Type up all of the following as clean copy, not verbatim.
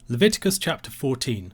Leviticus chapter 14.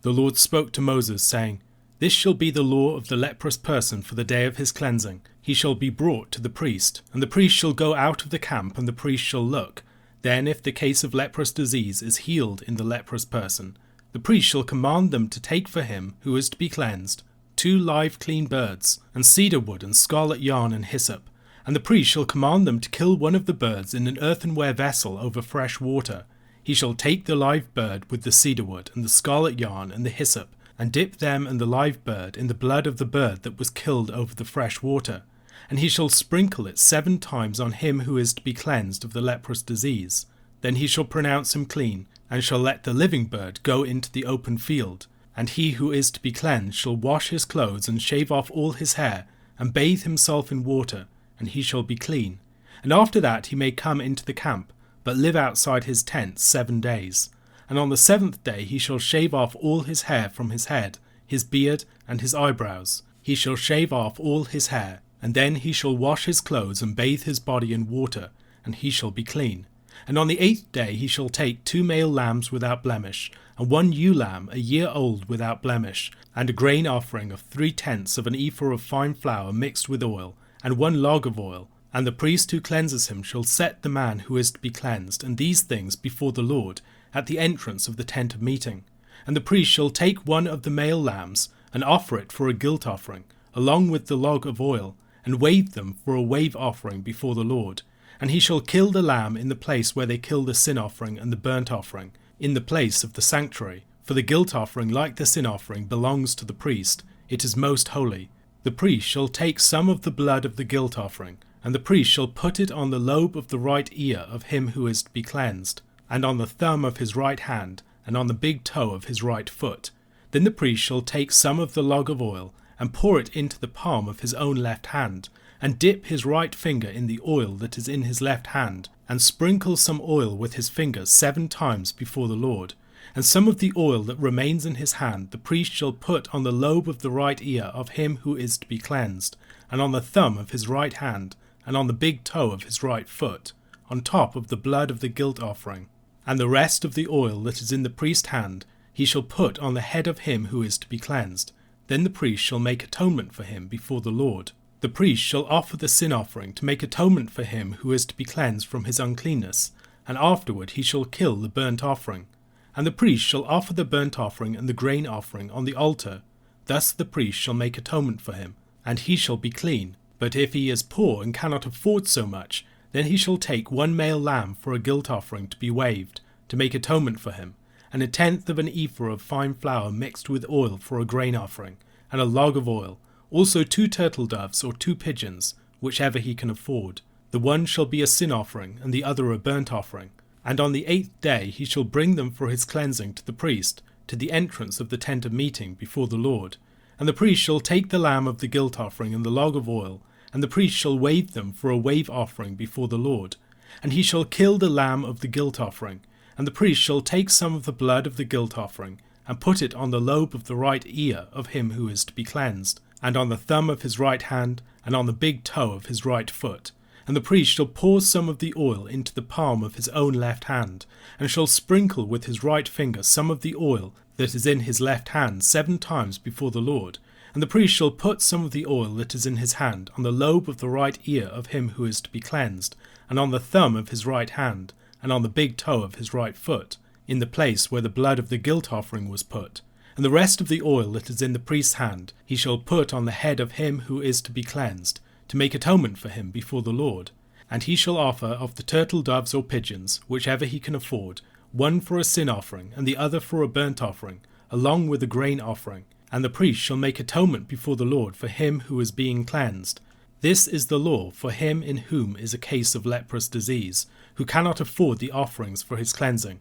The Lord spoke to Moses, saying, This shall be the law of the leprous person for the day of his cleansing. He shall be brought to the priest, and the priest shall go out of the camp, and the priest shall look. Then if the case of leprous disease is healed in the leprous person, the priest shall command them to take for him who is to be cleansed 2 live clean birds, and cedar wood, and scarlet yarn, and hyssop. And the priest shall command them to kill one of the birds in an earthenware vessel over fresh water. He shall take the live bird with the cedar wood, and the scarlet yarn, and the hyssop, and dip them and the live bird in the blood of the bird that was killed over the fresh water. And he shall sprinkle it 7 times on him who is to be cleansed of the leprous disease. Then he shall pronounce him clean, and shall let the living bird go into the open field. And he who is to be cleansed shall wash his clothes, and shave off all his hair, and bathe himself in water, and he shall be clean. And after that he may come into the camp, but live outside his tent 7 days. And on the 7th day he shall shave off all his hair from his head, his beard, and his eyebrows. He shall shave off all his hair, and then he shall wash his clothes and bathe his body in water, and he shall be clean. And on the 8th day he shall take 2 male lambs without blemish, and 1 ewe lamb a year old without blemish, and a grain offering of 3/10 of an ephah of fine flour mixed with oil, and 1 log of oil. And the priest who cleanses him shall set the man who is to be cleansed, and these things before the Lord, at the entrance of the tent of meeting. And the priest shall take 1 of the male lambs, and offer it for a guilt offering, along with the log of oil, and wave them for a wave offering before the Lord. And he shall kill the lamb in the place where they kill the sin offering and the burnt offering, in the place of the sanctuary. For the guilt offering, like the sin offering, belongs to the priest. It is most holy. The priest shall take some of the blood of the guilt offering, and the priest shall put it on the lobe of the right ear of him who is to be cleansed, and on the thumb of his right hand, and on the big toe of his right foot. Then the priest shall take some of the log of oil, and pour it into the palm of his own left hand, and dip his right finger in the oil that is in his left hand, and sprinkle some oil with his finger 7 times before the Lord. And some of the oil that remains in his hand the priest shall put on the lobe of the right ear of him who is to be cleansed, and on the thumb of his right hand, and on the big toe of his right foot, on top of the blood of the guilt offering. And the rest of the oil that is in the priest's hand he shall put on the head of him who is to be cleansed. Then the priest shall make atonement for him before the Lord. The priest shall offer the sin offering to make atonement for him who is to be cleansed from his uncleanness, and afterward he shall kill the burnt offering. And the priest shall offer the burnt offering and the grain offering on the altar. Thus the priest shall make atonement for him, and he shall be clean. But if he is poor and cannot afford so much, then he shall take 1 male lamb for a guilt offering to be waved, to make atonement for him, and 1/10 of an ephah of fine flour mixed with oil for a grain offering, and a log of oil, also 2 turtle doves or 2 pigeons, whichever he can afford. The one shall be a sin offering, and the other a burnt offering. And on the 8th day he shall bring them for his cleansing to the priest, to the entrance of the tent of meeting before the Lord. And the priest shall take the lamb of the guilt offering and the log of oil, and the priest shall wave them for a wave offering before the Lord. And he shall kill the lamb of the guilt offering, and the priest shall take some of the blood of the guilt offering, and put it on the lobe of the right ear of him who is to be cleansed, and on the thumb of his right hand, and on the big toe of his right foot. And the priest shall pour some of the oil into the palm of his own left hand, and shall sprinkle with his right finger some of the oil that is in his left hand 7 times before the Lord. And the priest shall put some of the oil that is in his hand on the lobe of the right ear of him who is to be cleansed, and on the thumb of his right hand, and on the big toe of his right foot, in the place where the blood of the guilt offering was put. And the rest of the oil that is in the priest's hand he shall put on the head of him who is to be cleansed, to make atonement for him before the Lord. And he shall offer of the turtle doves or pigeons, whichever he can afford, 1 for a sin offering, and the other for a burnt offering, along with a grain offering. And the priest shall make atonement before the Lord for him who is being cleansed. This is the law for him in whom is a case of leprous disease, who cannot afford the offerings for his cleansing.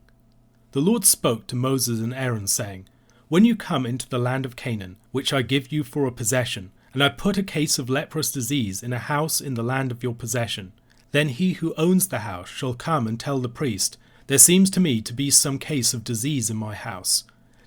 The Lord spoke to Moses and Aaron, saying, When you come into the land of Canaan, which I give you for a possession, and I put a case of leprous disease in a house in the land of your possession, then he who owns the house shall come and tell the priest, There seems to me to be some case of disease in my house.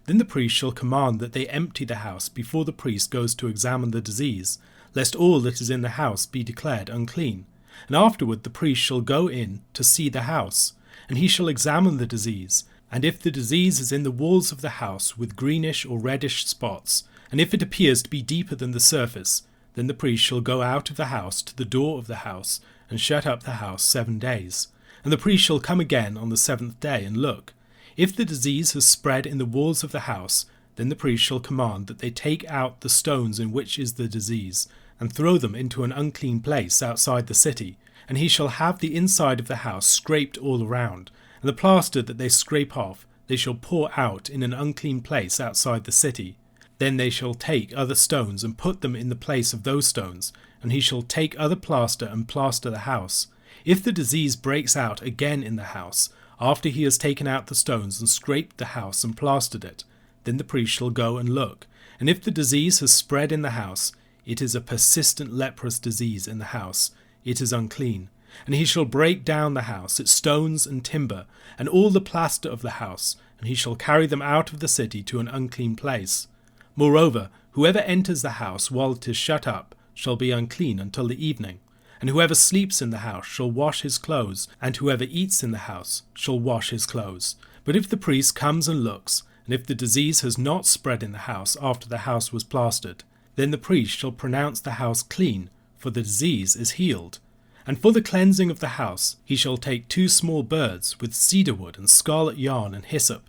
Then the priest shall command that they empty the house before the priest goes to examine the disease, lest all that is in the house be declared unclean. And afterward the priest shall go in to see the house, and he shall examine the disease, And if the disease is in the walls of the house with greenish or reddish spots, and if it appears to be deeper than the surface, then the priest shall go out of the house to the door of the house, and shut up the house 7 days. And the priest shall come again on the 7th day, and look. If the disease has spread in the walls of the house, then the priest shall command that they take out the stones in which is the disease, and throw them into an unclean place outside the city. And he shall have the inside of the house scraped all around, and the plaster that they scrape off they shall pour out in an unclean place outside the city. Then they shall take other stones and put them in the place of those stones, and he shall take other plaster and plaster the house. If the disease breaks out again in the house, after he has taken out the stones and scraped the house and plastered it, then the priest shall go and look. And if the disease has spread in the house, it is a persistent leprous disease in the house, it is unclean. And he shall break down the house, its stones and timber, and all the plaster of the house, and he shall carry them out of the city to an unclean place. Moreover, whoever enters the house while it is shut up shall be unclean until the evening. And whoever sleeps in the house shall wash his clothes, and whoever eats in the house shall wash his clothes. But if the priest comes and looks, and if the disease has not spread in the house after the house was plastered, then the priest shall pronounce the house clean, for the disease is healed. And for the cleansing of the house he shall take 2 small birds with cedar wood and scarlet yarn and hyssop,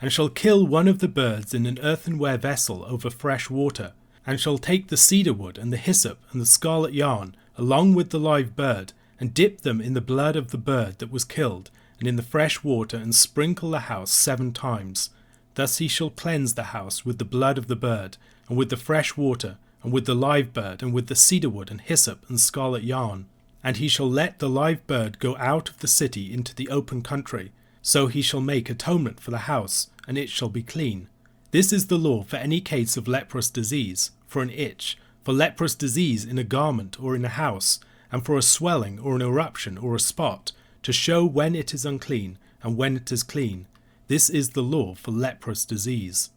and shall kill one of the birds in an earthenware vessel over fresh water, and shall take the cedar wood and the hyssop and the scarlet yarn along with the live bird, and dip them in the blood of the bird that was killed, and in the fresh water, and sprinkle the house 7 times. Thus he shall cleanse the house with the blood of the bird, and with the fresh water, and with the live bird, and with the cedar wood and hyssop and scarlet yarn. And he shall let the live bird go out of the city into the open country. So he shall make atonement for the house, and it shall be clean. This is the law for any case of leprous disease, for an itch, for leprous disease in a garment or in a house, and for a swelling or an eruption or a spot, to show when it is unclean and when it is clean. This is the law for leprous disease.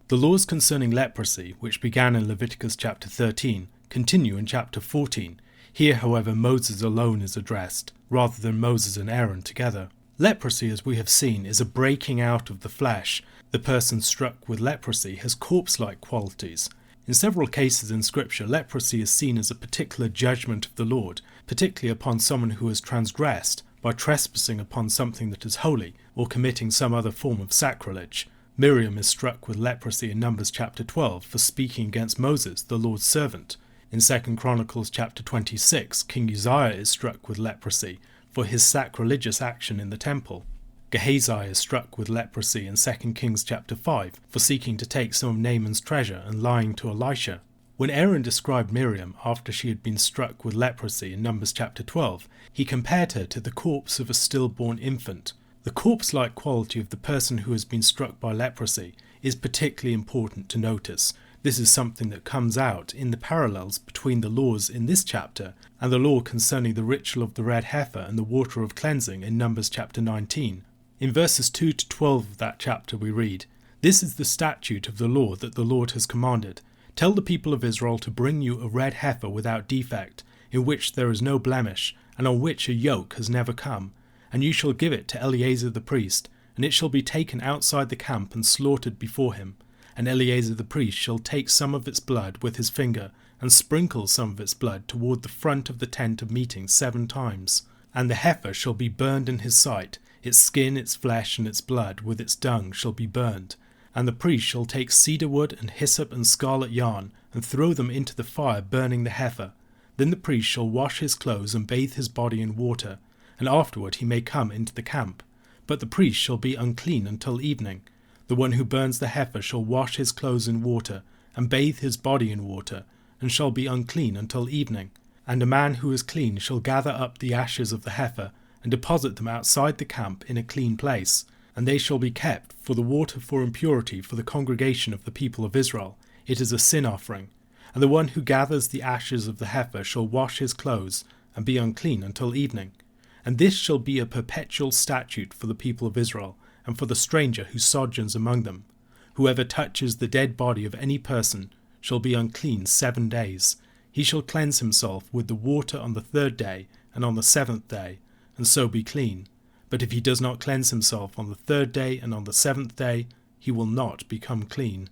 The laws concerning leprosy, which began in Leviticus chapter 13, continue in chapter 14. Here, however, Moses alone is addressed, rather than Moses and Aaron together. Leprosy, as we have seen, is a breaking out of the flesh. The person struck with leprosy has corpse-like qualities. In several cases in Scripture, leprosy is seen as a particular judgment of the Lord, particularly upon someone who has transgressed by trespassing upon something that is holy or committing some other form of sacrilege. Miriam is struck with leprosy in Numbers chapter 12 for speaking against Moses, the Lord's servant. In 2 Chronicles chapter 26, King Uzziah is struck with leprosy for his sacrilegious action in the temple. Gehazi is struck with leprosy in 2 Kings chapter 5 for seeking to take some of Naaman's treasure and lying to Elisha. When Aaron described Miriam after she had been struck with leprosy in Numbers chapter 12, he compared her to the corpse of a stillborn infant. The corpse-like quality of the person who has been struck by leprosy is particularly important to notice. This is something that comes out in the parallels between the laws in this chapter and the law concerning the ritual of the red heifer and the water of cleansing in Numbers chapter 19. In verses 2 to 12 of that chapter we read, "This is the statute of the law that the Lord has commanded. Tell the people of Israel to bring you a red heifer without defect, in which there is no blemish, and on which a yoke has never come. And you shall give it to Eleazar the priest, and it shall be taken outside the camp and slaughtered before him. And Eleazar the priest shall take some of its blood with his finger, and sprinkle some of its blood toward the front of the tent of meeting 7 times. And the heifer shall be burned in his sight, its skin, its flesh, and its blood with its dung shall be burned. And the priest shall take cedar wood and hyssop and scarlet yarn, and throw them into the fire, burning the heifer. Then the priest shall wash his clothes and bathe his body in water, and afterward he may come into the camp. But the priest shall be unclean until evening. The one who burns the heifer shall wash his clothes in water, and bathe his body in water, and shall be unclean until evening. And a man who is clean shall gather up the ashes of the heifer, and deposit them outside the camp in a clean place, and they shall be kept for the water for impurity for the congregation of the people of Israel. It is a sin offering. And the one who gathers the ashes of the heifer shall wash his clothes, and be unclean until evening. And this shall be a perpetual statute for the people of Israel, and for the stranger who sojourns among them. Whoever touches the dead body of any person shall be unclean 7 days. He shall cleanse himself with the water on the 3rd day, and on the 7th day, and so be clean. But if he does not cleanse himself on the 3rd day and on the 7th day, he will not become clean.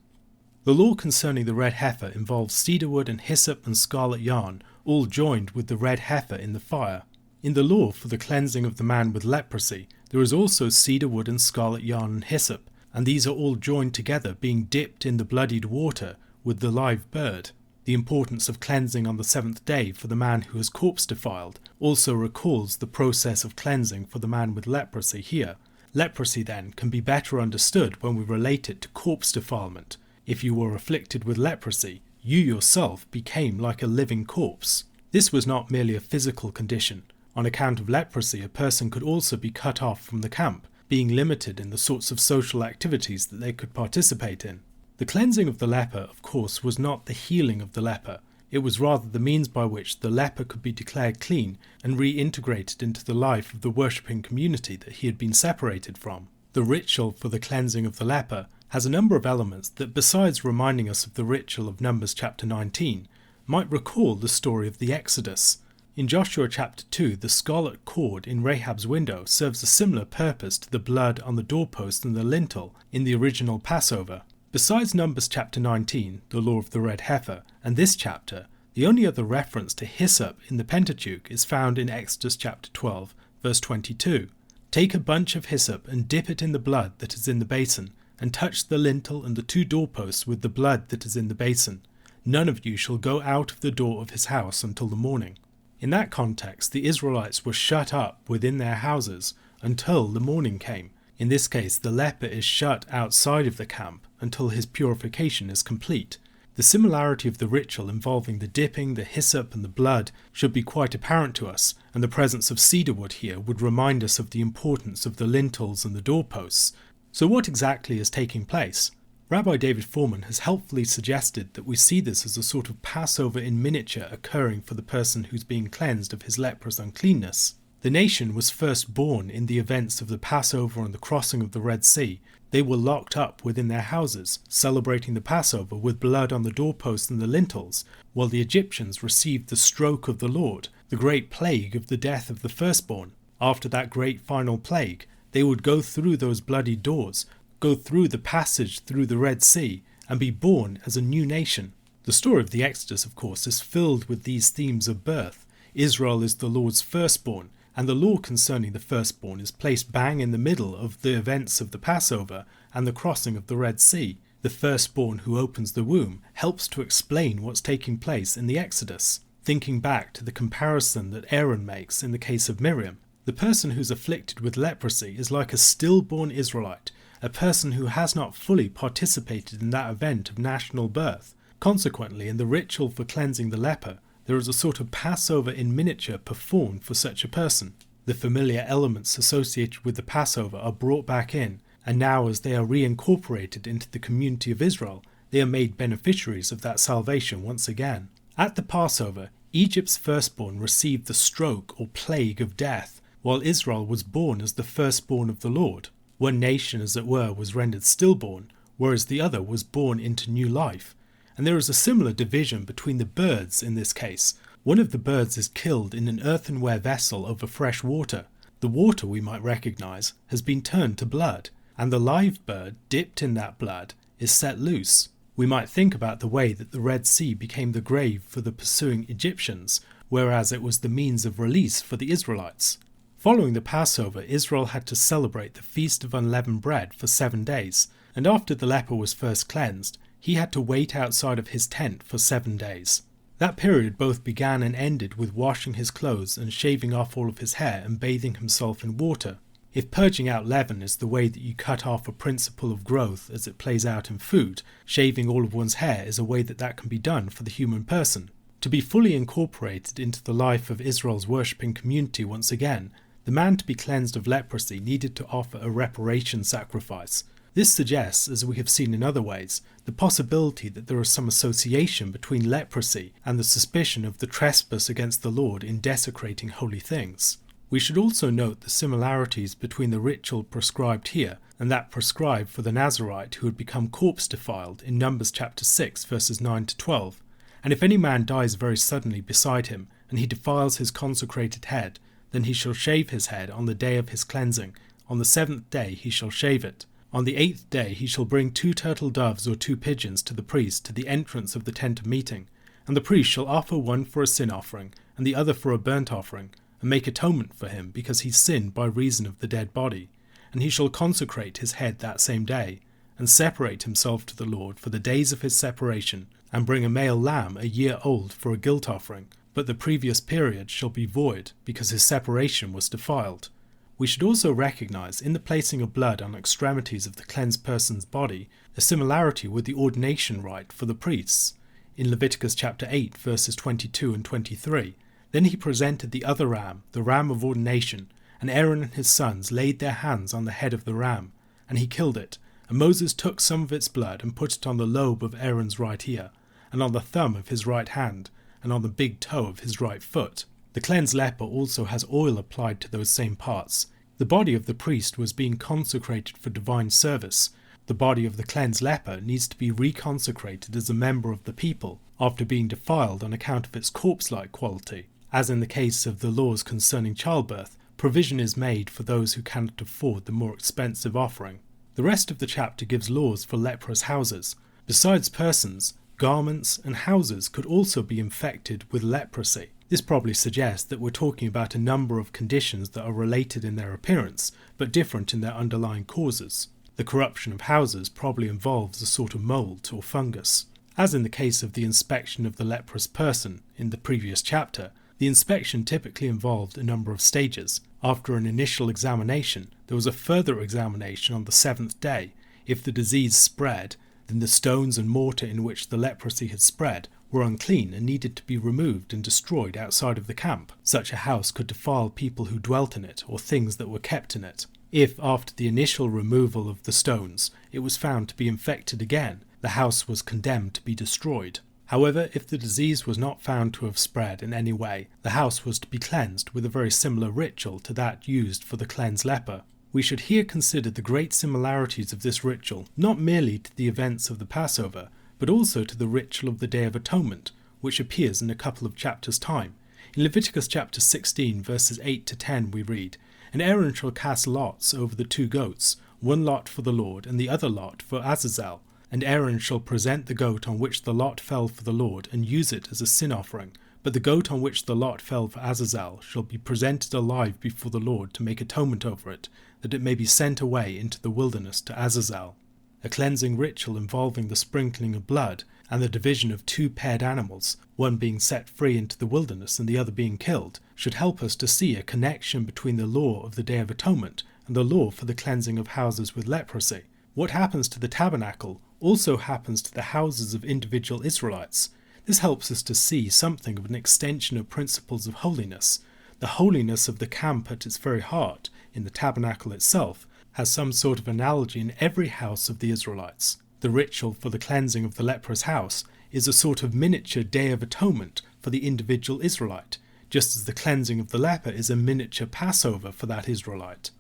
The law concerning the red heifer involves cedar wood and hyssop and scarlet yarn, all joined with the red heifer in the fire. In the law for the cleansing of the man with leprosy, there is also cedar wood and scarlet yarn and hyssop, and these are all joined together, being dipped in the bloodied water with the live bird. The importance of cleansing on the 7th day for the man who has corpse defiled also recalls the process of cleansing for the man with leprosy here. Leprosy then can be better understood when we relate it to corpse defilement. If you were afflicted with leprosy, you yourself became like a living corpse. This was not merely a physical condition. On account of leprosy, a person could also be cut off from the camp, being limited in the sorts of social activities that they could participate in. The cleansing of the leper, of course, was not the healing of the leper. It was rather the means by which the leper could be declared clean and reintegrated into the life of the worshipping community that he had been separated from. The ritual for the cleansing of the leper has a number of elements that, besides reminding us of the ritual of Numbers chapter 19, might recall the story of the Exodus. In Joshua chapter 2, the scarlet cord in Rahab's window serves a similar purpose to the blood on the doorpost and the lintel in the original Passover. Besides Numbers chapter 19, the law of the red heifer, and this chapter, the only other reference to hyssop in the Pentateuch is found in Exodus chapter 12, verse 22. Take a bunch of hyssop and dip it in the blood that is in the basin, and touch the lintel and the 2 doorposts with the blood that is in the basin. None of you shall go out of the door of his house until the morning. In that context, the Israelites were shut up within their houses until the morning came. In this case, the leper is shut outside of the camp until his purification is complete. The similarity of the ritual involving the dipping, the hyssop and the blood should be quite apparent to us, and the presence of cedar wood here would remind us of the importance of the lintels and the doorposts. So what exactly is taking place? Rabbi David Foreman has helpfully suggested that we see this as a sort of Passover in miniature occurring for the person who's being cleansed of his leprous uncleanness. The nation was first born in the events of the Passover and the crossing of the Red Sea. They were locked up within their houses, celebrating the Passover with blood on the doorposts and the lintels, while the Egyptians received the stroke of the Lord, the great plague of the death of the firstborn. After that great final plague, they would go through those bloody doors, go through the passage through the Red Sea, and be born as a new nation. The story of the Exodus, of course, is filled with these themes of birth. Israel is the Lord's firstborn, and the law concerning the firstborn is placed bang in the middle of the events of the Passover and the crossing of the Red Sea. The firstborn who opens the womb helps to explain what's taking place in the Exodus, thinking back to the comparison that Aaron makes in the case of Miriam. The person who's afflicted with leprosy is like a stillborn Israelite, a person who has not fully participated in that event of national birth. Consequently, in the ritual for cleansing the leper, there is a sort of Passover in miniature performed for such a person. The familiar elements associated with the Passover are brought back in, and now as they are reincorporated into the community of Israel, they are made beneficiaries of that salvation once again. At the Passover, Egypt's firstborn received the stroke or plague of death, while Israel was born as the firstborn of the Lord. One nation, as it were, was rendered stillborn, whereas the other was born into new life. And there is a similar division between the birds in this case. One of the birds is killed in an earthenware vessel over fresh water. The water, we might recognise, has been turned to blood, and the live bird, dipped in that blood, is set loose. We might think about the way that the Red Sea became the grave for the pursuing Egyptians, whereas it was the means of release for the Israelites. Following the Passover, Israel had to celebrate the Feast of Unleavened Bread for 7 days, and after the leper was first cleansed, he had to wait outside of his tent for 7 days. That period both began and ended with washing his clothes and shaving off all of his hair and bathing himself in water. If purging out leaven is the way that you cut off a principle of growth as it plays out in food, shaving all of one's hair is a way that can be done for the human person. To be fully incorporated into the life of Israel's worshipping community once again, the man to be cleansed of leprosy needed to offer a reparation sacrifice. This suggests, as we have seen in other ways, the possibility that there is some association between leprosy and the suspicion of the trespass against the Lord in desecrating holy things. We should also note the similarities between the ritual prescribed here and that prescribed for the Nazarite who had become corpse defiled in Numbers chapter 6 verses 9 to 12. And if any man dies very suddenly beside him, and he defiles his consecrated head, Then he shall shave his head on the day of his cleansing. On the 7th day he shall shave it. On the 8th day he shall bring 2 turtle doves or 2 pigeons to the priest to the entrance of the tent of meeting. And the priest shall offer one for a sin offering, and the other for a burnt offering, and make atonement for him, because he sinned by reason of the dead body. And he shall consecrate his head that same day, and separate himself to the Lord for the days of his separation, and bring a male lamb a year old for a guilt offering. But the previous period shall be void, because his separation was defiled. We should also recognize in the placing of blood on extremities of the cleansed person's body a similarity with the ordination rite for the priests. In Leviticus chapter 8 verses 22 and 23, then he presented the other ram, the ram of ordination, and Aaron and his sons laid their hands on the head of the ram, and he killed it. And Moses took some of its blood and put it on the lobe of Aaron's right ear, and on the thumb of his right hand, and on the big toe of his right foot. The cleansed leper also has oil applied to those same parts. The body of the priest was being consecrated for divine service. The body of the cleansed leper needs to be reconsecrated as a member of the people after being defiled on account of its corpse-like quality. As in the case of the laws concerning childbirth, provision is made for those who cannot afford the more expensive offering. The rest of the chapter gives laws for leprous houses. Besides persons, garments and houses could also be infected with leprosy. This probably suggests that we're talking about a number of conditions that are related in their appearance, but different in their underlying causes. The corruption of houses probably involves a sort of mold or fungus. As in the case of the inspection of the leprous person in the previous chapter, the inspection typically involved a number of stages. After an initial examination, there was a further examination on the 7th day. If the disease spread, then the stones and mortar in which the leprosy had spread were unclean and needed to be removed and destroyed outside of the camp. Such a house could defile people who dwelt in it or things that were kept in it. If, after the initial removal of the stones, it was found to be infected again, the house was condemned to be destroyed. However, if the disease was not found to have spread in any way, the house was to be cleansed with a very similar ritual to that used for the cleansed leper. We should here consider the great similarities of this ritual, not merely to the events of the Passover, but also to the ritual of the Day of Atonement, which appears in a couple of chapters' time. In Leviticus chapter 16, verses 8 to 10, we read, "And Aaron shall cast lots over the 2 goats, one lot for the Lord, and the other lot for Azazel. And Aaron shall present the goat on which the lot fell for the Lord, and use it as a sin offering. But the goat on which the lot fell for Azazel shall be presented alive before the Lord to make atonement over it, that it may be sent away into the wilderness to Azazel." A cleansing ritual involving the sprinkling of blood and the division of 2 paired animals, one being set free into the wilderness and the other being killed, should help us to see a connection between the law of the Day of Atonement and the law for the cleansing of houses with leprosy. What happens to the tabernacle also happens to the houses of individual Israelites. This helps us to see something of an extension of principles of holiness. The holiness of the camp at its very heart, in the tabernacle itself, has some sort of analogy in every house of the Israelites. The ritual for the cleansing of the leprous house is a sort of miniature Day of Atonement for the individual Israelite, just as the cleansing of the leper is a miniature Passover for that Israelite.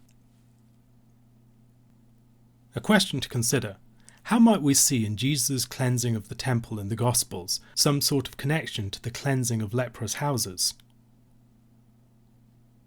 A question to consider. How might we see in Jesus' cleansing of the temple in the Gospels some sort of connection to the cleansing of leprous houses?